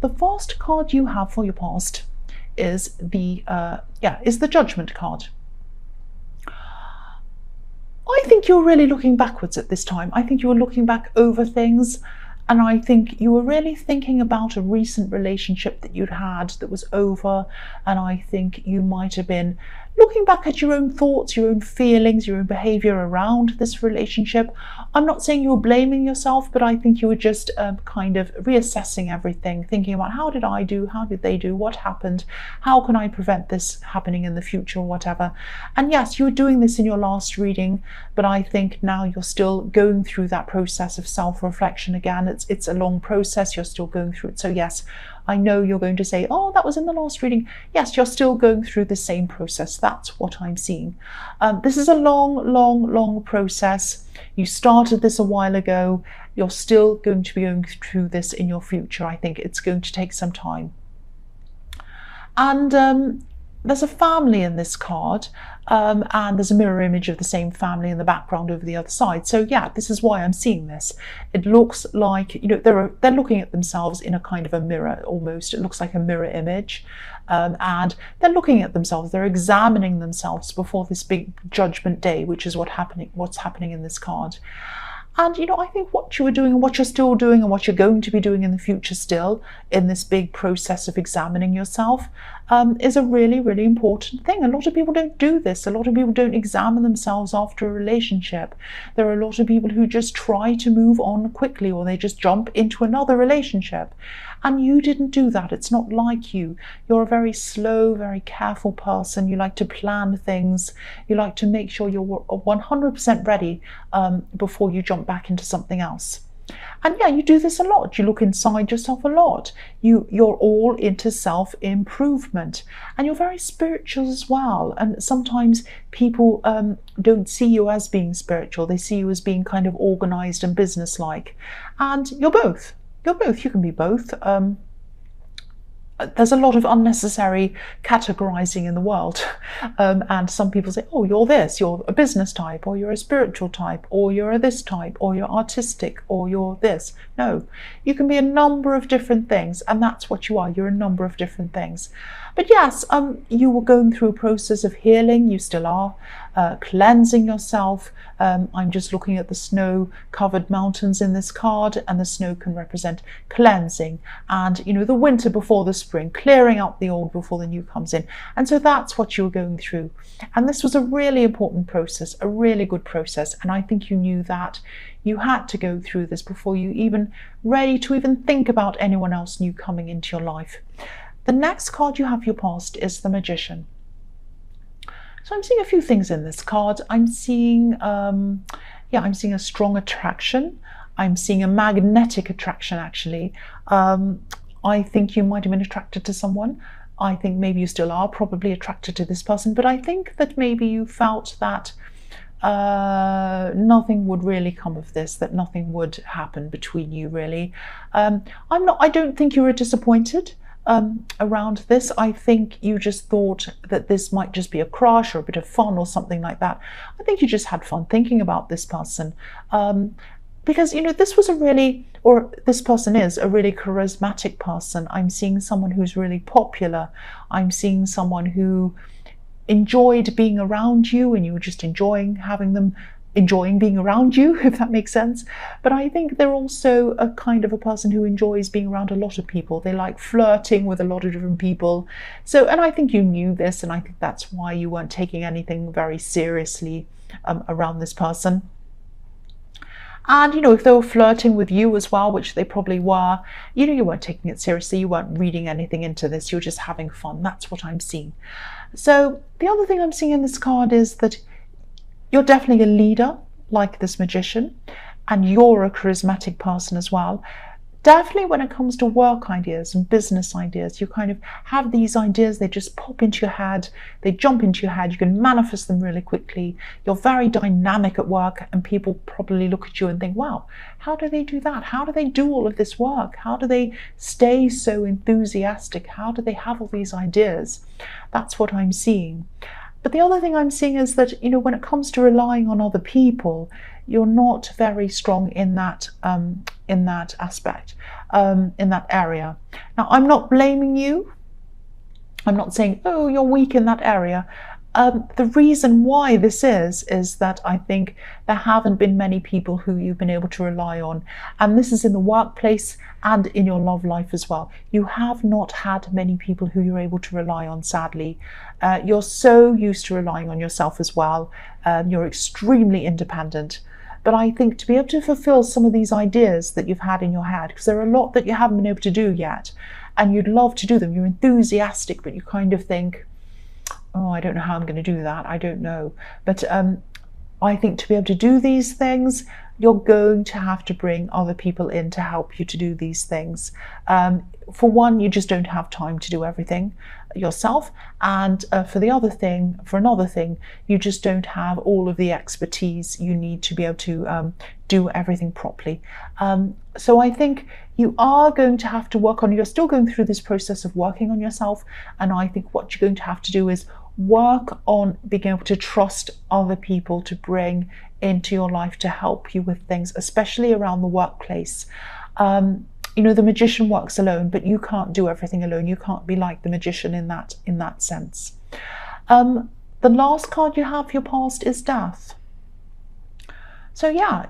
The first card you have for your past is the Judgment card. I think you're really looking backwards at this time. I think you were looking back over things, and I think you were really thinking about a recent relationship that you'd had that was over, and I think you might have been looking back at your own thoughts, your own feelings, your own behaviour around this relationship. I'm not saying you were blaming yourself, but I think you were just kind of reassessing everything, thinking about how did I do, how did they do, what happened, how can I prevent this happening in the future or whatever. And yes, you were doing this in your last reading, but I think now you're still going through that process of self-reflection again. It's a long process, you're still going through it. So yes, I know you're going to say, oh, that was in the last reading. Yes, you're still going through the same process. That's what I'm seeing. This is a long process. You started this a while ago. You're still going to be going through this in your future. I think it's going to take some time. And there's a family in this card, and there's a mirror image of the same family in the background over the other side. So yeah, this is why I'm seeing this. It looks like, you know, they're looking at themselves in a kind of a mirror almost. It looks like a mirror image, and they're looking at themselves. They're examining themselves before this big judgment day, which is what's happening in this card. And, you know, I think what you were doing and what you're still doing and what you're going to be doing in the future still in this big process of examining yourself is a really important thing. A lot of people don't do this. A lot of people don't examine themselves after a relationship. There are a lot of people who just try to move on quickly, or they just jump into another relationship. And you didn't do that. It's not like you. You're a very slow, very careful person. You like to plan things. You like to make sure you're 100% ready before you jump back into something else. And yeah, you do this a lot. You look inside yourself a lot. You're all into self-improvement, and you're very spiritual as well. And sometimes people don't see you as being spiritual. They see you as being kind of organized and businesslike. And you're both. You're both. You can be both. There's a lot of unnecessary categorizing in the world, and some people say, oh, you're this, you're a business type, or you're a spiritual type, or you're a this type, or you're artistic, or you're this. No, you can be a number of different things, and that's what you are. You're a number of different things. But yes, you were going through a process of healing. You still are, cleansing yourself. I'm just looking at the snow-covered mountains in this card, and the snow can represent cleansing and, you know, the winter before the spring, clearing out the old before the new comes in. And so that's what you were going through. And this was a really important process, a really good process. And I think you knew that you had to go through this before you even ready to even think about anyone else new coming into your life. The next card you have for your past is the Magician. So I'm seeing a few things in this card. I'm seeing, I'm seeing a strong attraction. I'm seeing a magnetic attraction, actually. I think you might have been attracted to someone. I think maybe you still are probably attracted to this person, but I think that maybe you felt that nothing would really come of this, that nothing would happen between you, really. I don't think you were disappointed around this. I think you just thought that this might just be a crush or a bit of fun or something like that. I think you just had fun thinking about this person, because, you know, this person is a really charismatic person. I'm seeing someone who's really popular. I'm seeing someone who enjoyed being around you, and you were just enjoying being around you, if that makes sense. But I think they're also a kind of a person who enjoys being around a lot of people. They like flirting with a lot of different people. So, and I think you knew this, and I think that's why you weren't taking anything very seriously around this person. And, you know, if they were flirting with you as well, which they probably were, you know, you weren't taking it seriously. You weren't reading anything into this. You're just having fun. That's what I'm seeing. So the other thing I'm seeing in this card is that you're definitely a leader, like this Magician, and you're a charismatic person as well. Definitely when it comes to work ideas and business ideas, you kind of have these ideas, they just pop into your head, they jump into your head, you can manifest them really quickly. You're very dynamic at work, and people probably look at you and think, wow, how do they do that? How do they do all of this work? How do they stay so enthusiastic? How do they have all these ideas? That's what I'm seeing. But the other thing I'm seeing is that, you know, when it comes to relying on other people, you're not very strong in that aspect, in that area. Now, I'm not blaming you. I'm not saying, oh, you're weak in that area. The reason why this is that I think there haven't been many people who you've been able to rely on. And this is in the workplace and in your love life as well. You have not had many people who you're able to rely on, sadly. You're so used to relying on yourself as well. You're extremely independent. But I think to be able to fulfill some of these ideas that you've had in your head, because there are a lot that you haven't been able to do yet, and you'd love to do them. You're enthusiastic, but you kind of think, oh, I don't know how I'm going to do that. I don't know. But I think to be able to do these things, you're going to have to bring other people in to help you to do these things. For one, you just don't have time to do everything yourself. And for another thing, you just don't have all of the expertise you need to be able to do everything properly. So I think you are going to have to work on, you're still going through this process of working on yourself. And I think what you're going to have to do is work on being able to trust other people to bring into your life to help you with things, especially around the workplace. You know, the magician works alone, but you can't do everything alone. You can't be like the magician in that sense. The last card you have for your past is death. So yeah,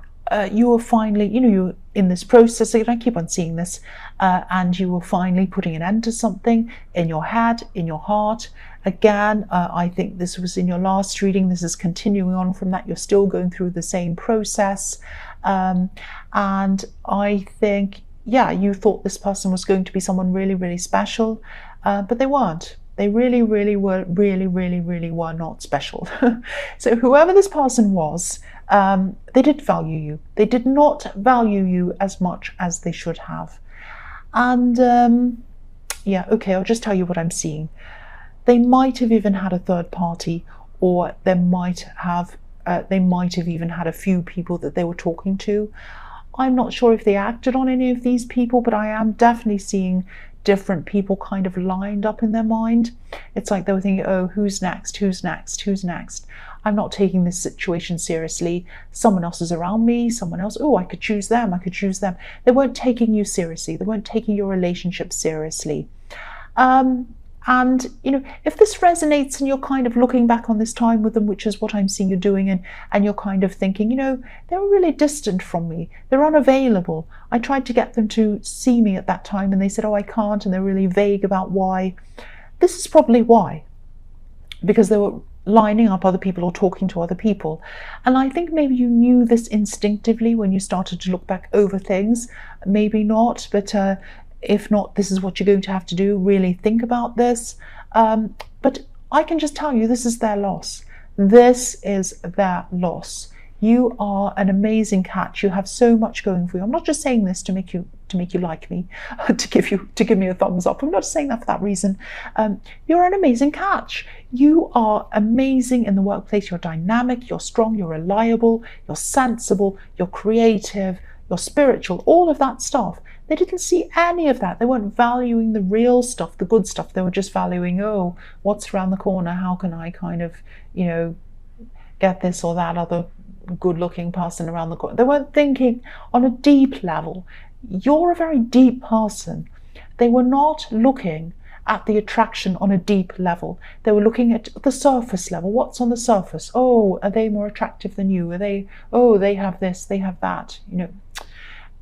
you are finally, you know, you're in this process, I keep on seeing this, and you were finally putting an end to something in your head, in your heart. Again, I think this was in your last reading. This is continuing on from that. You're still going through the same process. And I think, yeah, you thought this person was going to be someone really, really special, but they weren't. They really were not special. So whoever this person was, they didn't value you. They did not value you as much as they should have. And yeah, okay, I'll just tell you what I'm seeing. They might have even had a third party, or they might have even had a few people that they were talking to. I'm not sure if they acted on any of these people, but I am definitely seeing different people kind of lined up in their mind. It's like they were thinking, oh, who's next? Who's next? Who's next? I'm not taking this situation seriously. Someone else is around me, someone else, oh, I could choose them, I could choose them. They weren't taking you seriously. They weren't taking your relationship seriously. And, you know, if this resonates and you're kind of looking back on this time with them, which is what I'm seeing you doing, and you're kind of thinking, you know, they were really distant from me. They're unavailable. I tried to get them to see me at that time and they said, oh, I can't. And they're really vague about why. This is probably why, because they were lining up other people or talking to other people. And I think maybe you knew this instinctively when you started to look back over things. Maybe not, but if not, this is what you're going to have to do. Really think about this. But I can just tell you, this is their loss. This is their loss. You are an amazing catch. You have so much going for you. I'm not just saying this to make you like me, to give me a thumbs up. I'm not saying that for that reason. You're an amazing catch. You are amazing in the workplace. You're dynamic, you're strong, you're reliable, you're sensible, you're creative, you're spiritual, all of that stuff. They didn't see any of that. They weren't valuing the real stuff, the good stuff. They were just valuing, oh, what's around the corner? How can I kind of, you know, get this or that other good-looking person around the corner? They weren't thinking on a deep level. You're a very deep person. They were not looking at the attraction on a deep level. They were looking at the surface level. What's on the surface? Oh, are they more attractive than you? Are they, oh, they have this, they have that, you know.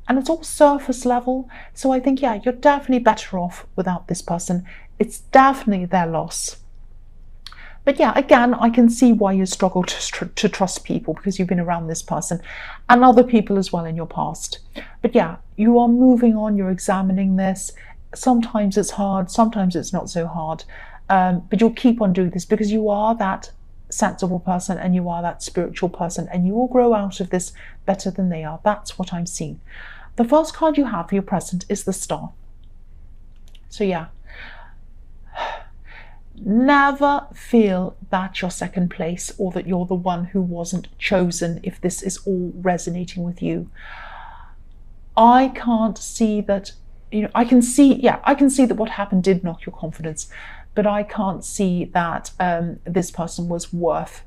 And it's all surface level. So I think, yeah, you're definitely better off without this person. It's definitely their loss. But yeah, again, I can see why you struggle to trust people, because you've been around this person and other people as well in your past. But yeah, you are moving on, you're examining this. Sometimes it's hard, sometimes it's not so hard. But you'll keep on doing this because you are that sensible person and you are that spiritual person, and you will grow out of this better than they are. That's what I'm seeing. The first card you have for your present is the Star. So yeah, never feel that you're second place or that you're the one who wasn't chosen if this is all resonating with you. I can't see that, you know, I can see that what happened did knock your confidence, but I can't see that this person was worth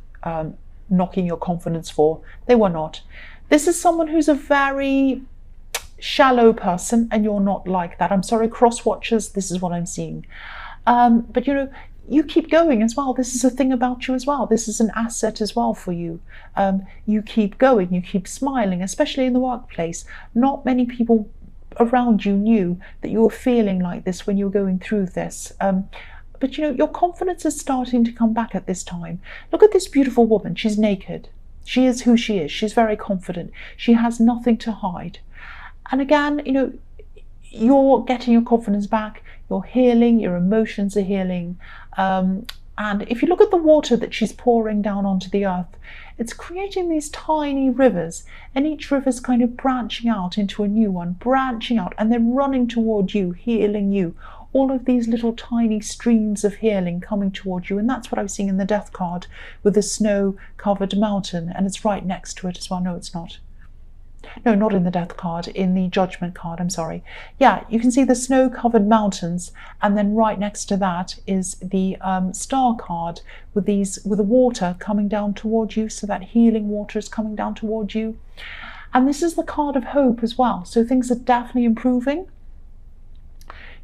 knocking your confidence for. They were not. This is someone who's a very shallow person, and you're not like that. I'm sorry, cross watchers, this is what I'm seeing. But you know, you keep going as well. This is a thing about you as well. This is an asset as well for you. You keep going, you keep smiling, especially in the workplace. Not many people around you knew that you were feeling like this when you were going through this. But you know, your confidence is starting to come back at this time. Look at this beautiful woman. She's naked. She is who she is. She's very confident. She has nothing to hide. And again, you know, you're getting your confidence back. You're healing. Your emotions are healing. And if you look at the water that she's pouring down onto the earth, it's creating these tiny rivers, and each river is kind of branching out into a new one, branching out, and then running toward you, healing you. All of these little tiny streams of healing coming toward you. And that's what I was seeing in the Death card with the snow-covered mountain. And it's right next to it as well. No, it's not. No, not in the Death card, in the Judgment card, I'm sorry. Yeah, you can see the snow-covered mountains, and then right next to that is the Star card with the water coming down toward you, so that healing water is coming down toward you. And this is the card of hope as well, so things are definitely improving.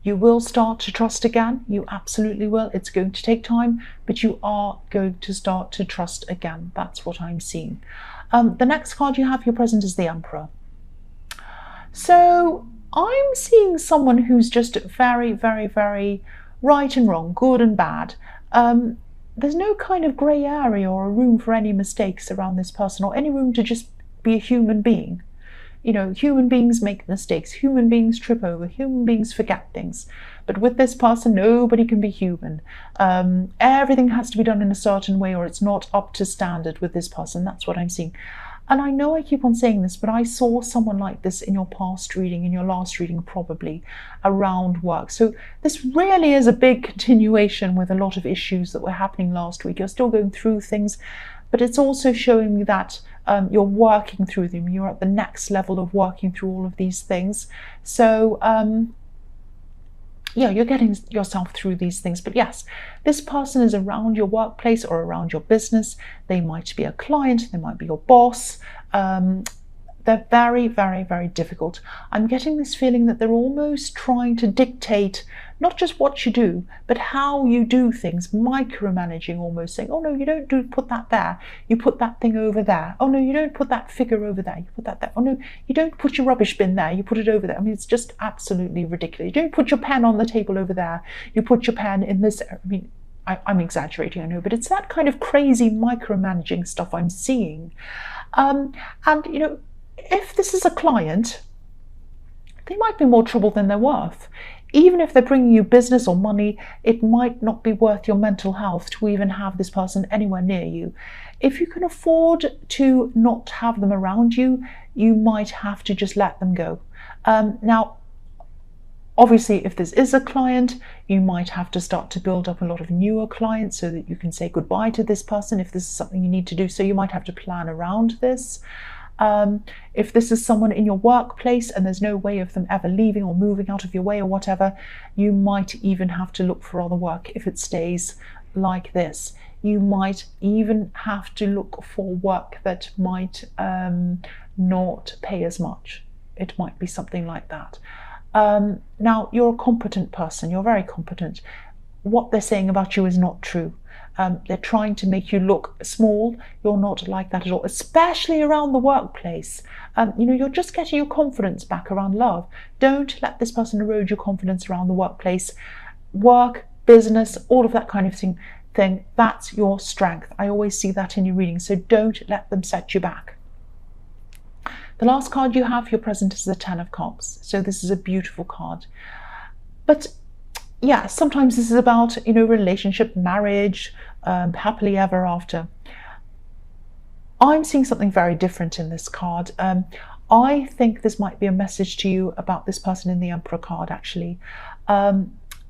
You will start to trust again, you absolutely will. It's going to take time, but you are going to start to trust again. That's what I'm seeing. The next card you have, your present, is the Emperor. So I'm seeing someone who's just very, very, very right and wrong, good and bad. There's no kind of grey area or a room for any mistakes around this person, or any room to just be a human being. You know, human beings make mistakes, human beings trip over, human beings forget things. But with this person, nobody can be human. Everything has to be done in a certain way, or it's not up to standard with this person. That's what I'm seeing. And I know I keep on saying this, but I saw someone like this in your past reading, in your last reading probably, around work. So this really is a big continuation with a lot of issues that were happening last week. You're still going through things, but it's also showing me that you're working through them. You're at the next level of working through all of these things. So yeah, you're getting yourself through these things. But yes, this person is around your workplace or around your business. They might be a client, they might be your boss. They're very, very, very difficult. I'm getting this feeling that they're almost trying to dictate not just what you do, but how you do things, micromanaging, almost saying, oh no, you don't put that there, you put that thing over there. Oh no, you don't put that figure over there, you put that there. Oh no, you don't put your rubbish bin there, you put it over there. I mean, it's just absolutely ridiculous. You don't put your pen on the table over there, you put your pen in this. I mean, I'm exaggerating, I know, but it's that kind of crazy micromanaging stuff I'm seeing. And you know, if this is a client, they might be more trouble than they're worth. Even if they're bringing you business or money, it might not be worth your mental health to even have this person anywhere near you. If you can afford to not have them around you, you might have to just let them go. Now, obviously, if this is a client, you might have to start to build up a lot of newer clients so that you can say goodbye to this person if this is something you need to do. So you might have to plan around this. If this is someone in your workplace and there's no way of them ever leaving or moving out of your way or whatever, you might even have to look for other work if it stays like this. You might even have to look for work that might not pay as much. It might be something like that. Now, you're a competent person. You're very competent. What they're saying about you is not true. They're trying to make you look small. You're not like that at all, especially around the workplace. You know, you're just getting your confidence back around love. Don't let this person erode your confidence around the workplace. Work, business, all of that kind of thing, that's your strength. I always see that in your reading, so don't let them set you back. The last card you have, your present, is the Ten of Cups. So this is a beautiful card. But yeah, sometimes this is about, you know, relationship, marriage, happily ever after. I'm seeing something very different in this card. I think this might be a message to you about this person in the Emperor card, actually.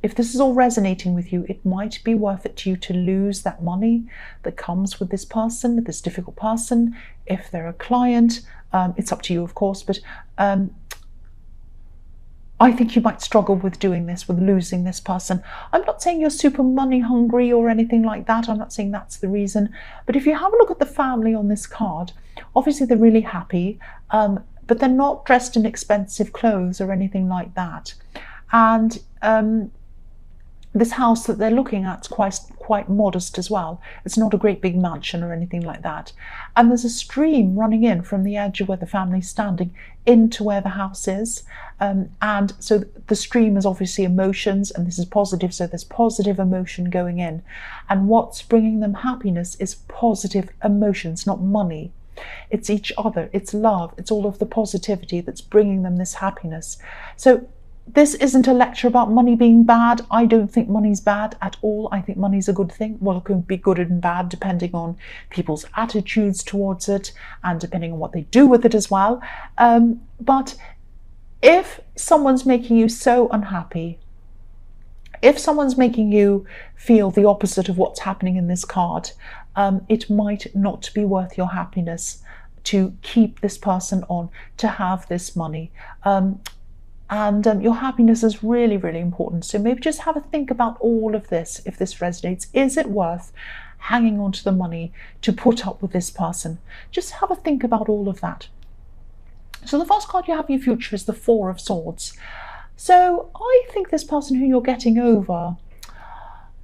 If this is all resonating with you, it might be worth it to you to lose that money that comes with this person, this difficult person. If they're a client, it's up to you, of course, but I think you might struggle with doing this, with losing this person. I'm not saying you're super money hungry or anything like that. I'm not saying that's the reason. But if you have a look at the family on this card, obviously they're really happy, but they're not dressed in expensive clothes or anything like that. And this house that they're looking at is quite modest as well. It's not a great big mansion or anything like that. And there's a stream running in from the edge of where the family's standing into where the house is. And so the stream is obviously emotions, and this is positive, so there's positive emotion going in. And what's bringing them happiness is positive emotions, not money. It's each other, it's love, it's all of the positivity that's bringing them this happiness. So this isn't a lecture about money being bad. I don't think money's bad at all. I think money's a good thing. Well, it can be good and bad depending on people's attitudes towards it and depending on what they do with it as well. But if someone's making you so unhappy, if someone's making you feel the opposite of what's happening in this card, it might not be worth your happiness to keep this person on, to have this money. And your happiness is really, really important. So maybe just have a think about all of this. If this resonates, is it worth hanging on to the money to put up with this person? Just have a think about all of that. So the first card you have in your future is the Four of Swords. So I think this person who you're getting over,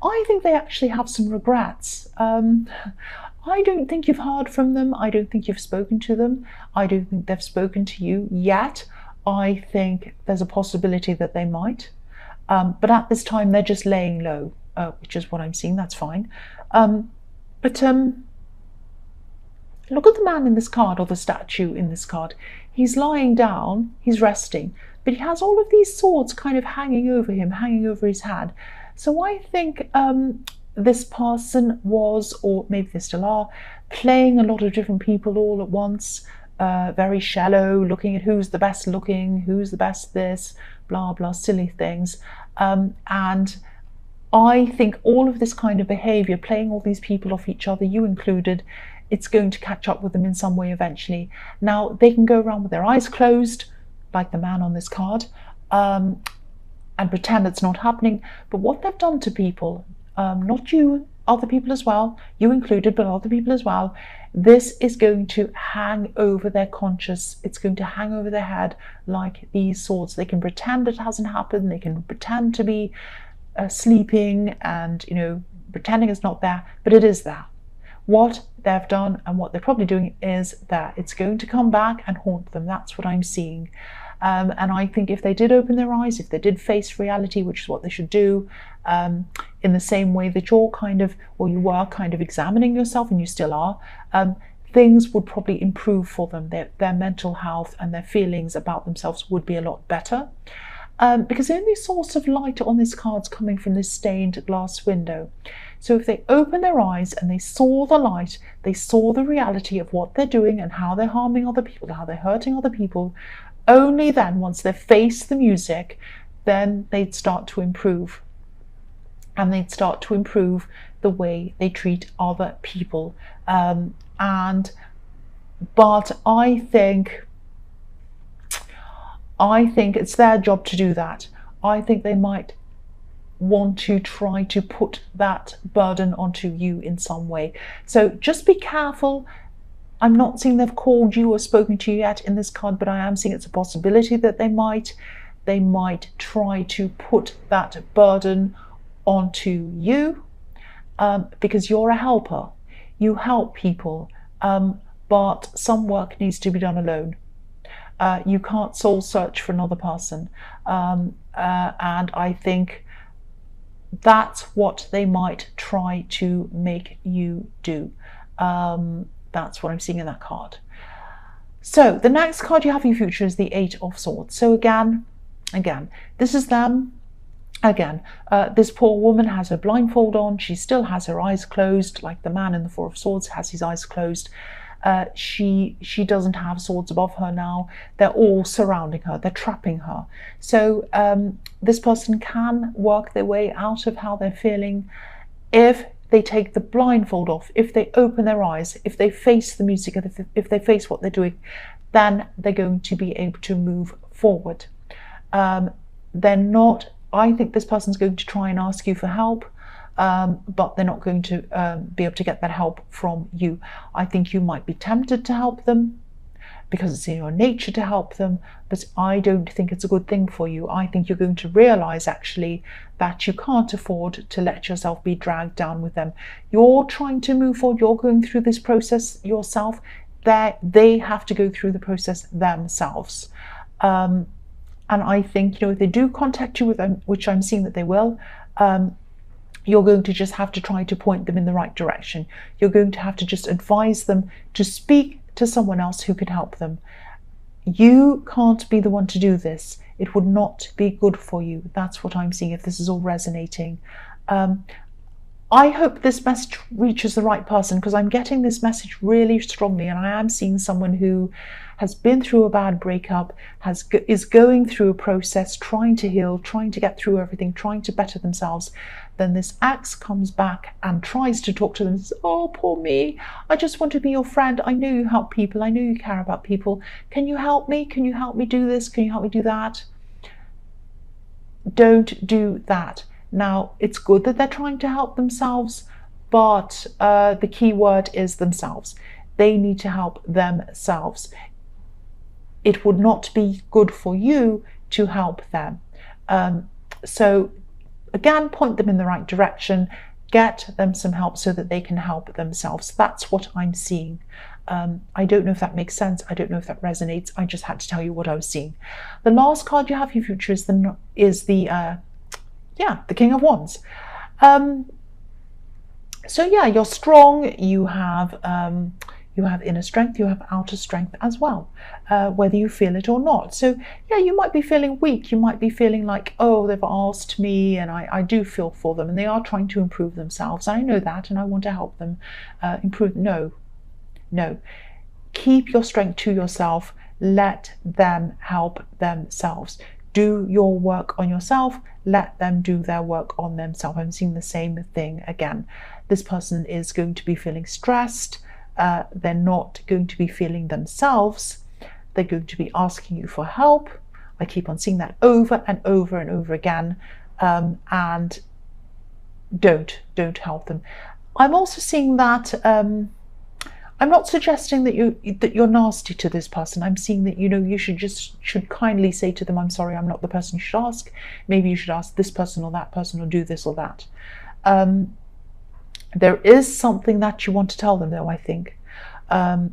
I think they actually have some regrets. I don't think you've heard from them. I don't think you've spoken to them. I don't think they've spoken to you yet. I think there's a possibility that they might, but at this time they're just laying low, which is what I'm seeing. That's fine. But look at the man in this card, or the statue in this card. He's lying down, he's resting, but he has all of these swords kind of hanging over him, hanging over his head. So I think this person was, or maybe they still are, playing a lot of different people all at once. Very shallow, looking at who's the best looking, who's the best this, blah, blah, silly things. And I think all of this kind of behavior, playing all these people off each other, you included, it's going to catch up with them in some way eventually. Now, they can go around with their eyes closed, like the man on this card, and pretend it's not happening. But what they've done to people, not you, other people as well, you included, but other people as well, this is going to hang over their conscious. It's going to hang over their head like these swords. They can pretend it hasn't happened. They can pretend to be sleeping and, pretending it's not there, but it is there. What they've done and what they're probably doing is that it's going to come back and haunt them. That's what I'm seeing. And I think if they did open their eyes, if they did face reality, which is what they should do, in the same way that you're you were kind of examining yourself, and you still are, things would probably improve for them. Their mental health and their feelings about themselves would be a lot better. Because the only source of light on this card's coming from this stained glass window. So if they open their eyes and they saw the light, they saw the reality of what they're doing and how they're harming other people, how they're hurting other people, only then, once they face the music, then they'd start to improve. And they'd start to improve the way they treat other people. But I think it's their job to do that. I think they might want to try to put that burden onto you in some way. So just be careful. I'm not seeing they've called you or spoken to you yet in this card, but I am seeing it's a possibility that they might try to put that burden onto you, because you're a helper. You help people, but some work needs to be done alone. You can't soul search for another person, and I think that's what they might try to make you do. That's what I'm seeing in that card. So the next card you have in your future is the Eight of Swords. So again, this is them. Again, this poor woman has her blindfold on. She still has her eyes closed, like the man in the Four of Swords has his eyes closed. She doesn't have swords above her now. They're all surrounding her. They're trapping her. So this person can work their way out of how they're feeling if they take the blindfold off, if they open their eyes, if they face the music, if they face what they're doing, then they're going to be able to move forward. they're not, I think this person's going to try and ask you for help, but they're not going to be able to get that help from you. I think you might be tempted to help them because it's in your nature to help them, but I don't think it's a good thing for you. I think you're going to realize actually that you can't afford to let yourself be dragged down with them. You're trying to move forward, you're going through this process yourself. They have to go through the process themselves. And I think, if they do contact you with them, which I'm seeing that they will, you're going to just have to try to point them in the right direction. You're going to have to just advise them to speak to someone else who can help them. You can't be the one to do this. It would not be good for you. That's what I'm seeing, if this is all resonating. I hope this message reaches the right person, because I'm getting this message really strongly, and I am seeing someone who has been through a bad breakup, is going through a process, trying to heal, trying to get through everything, trying to better themselves. Then this ex comes back and tries to talk to them and says, oh, poor me, I just want to be your friend. I know you help people. I know you care about people. Can you help me? Can you help me do this? Can you help me do that? Don't do that. Now, it's good that they're trying to help themselves, but the key word is themselves. They need to help themselves. It would not be good for you to help them. So again, point them in the right direction, get them some help so that they can help themselves. That's what I'm seeing. I don't know if that makes sense. I don't know if that resonates. I just had to tell you what I was seeing. The last card you have for your future is the King of Wands. So yeah, you're strong. You have inner strength, you have outer strength as well, whether you feel it or not. So yeah, you might be feeling weak. You might be feeling like, oh, they've asked me and I do feel for them and they are trying to improve themselves. I know that and I want to help them improve. No. Keep your strength to yourself. Let them help themselves. Do your work on yourself. Let them do their work on themselves. I'm seeing the same thing again. This person is going to be feeling stressed. They're not going to be feeling themselves. They're going to be asking you for help. I keep on seeing that over and over and over again. And don't help them. I'm also seeing that I'm not suggesting that you're nasty to this person. I'm seeing that you should kindly say to them, I'm sorry, I'm not the person you should ask. Maybe you should ask this person or that person, or do this or that. There is something that you want to tell them, though, I think. I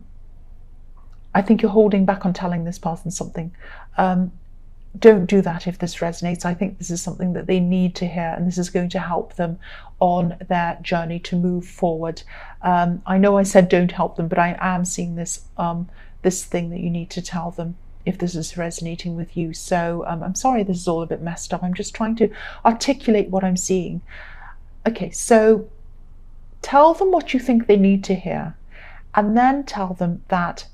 think you're holding back on telling this person something. Don't do that if this resonates. I think this is something that they need to hear, and this is going to help them on their journey to move forward. I know I said don't help them, but I am seeing this this thing that you need to tell them if this is resonating with you. So I'm sorry this is all a bit messed up. I'm just trying to articulate what I'm seeing. Okay, so tell them what you think they need to hear, and then tell them that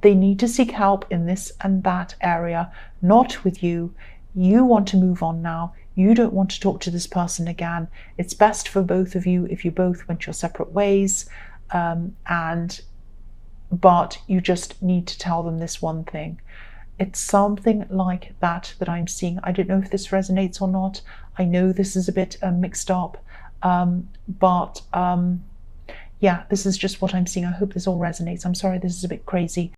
they need to seek help in this and that area, not with you. You want to move on now. You don't want to talk to this person again. It's best for both of you if you both went your separate ways. But you just need to tell them this one thing. It's something like that I'm seeing. I don't know if this resonates or not. I know this is a bit mixed up. Yeah, this is just what I'm seeing. I hope this all resonates. I'm sorry this is a bit crazy.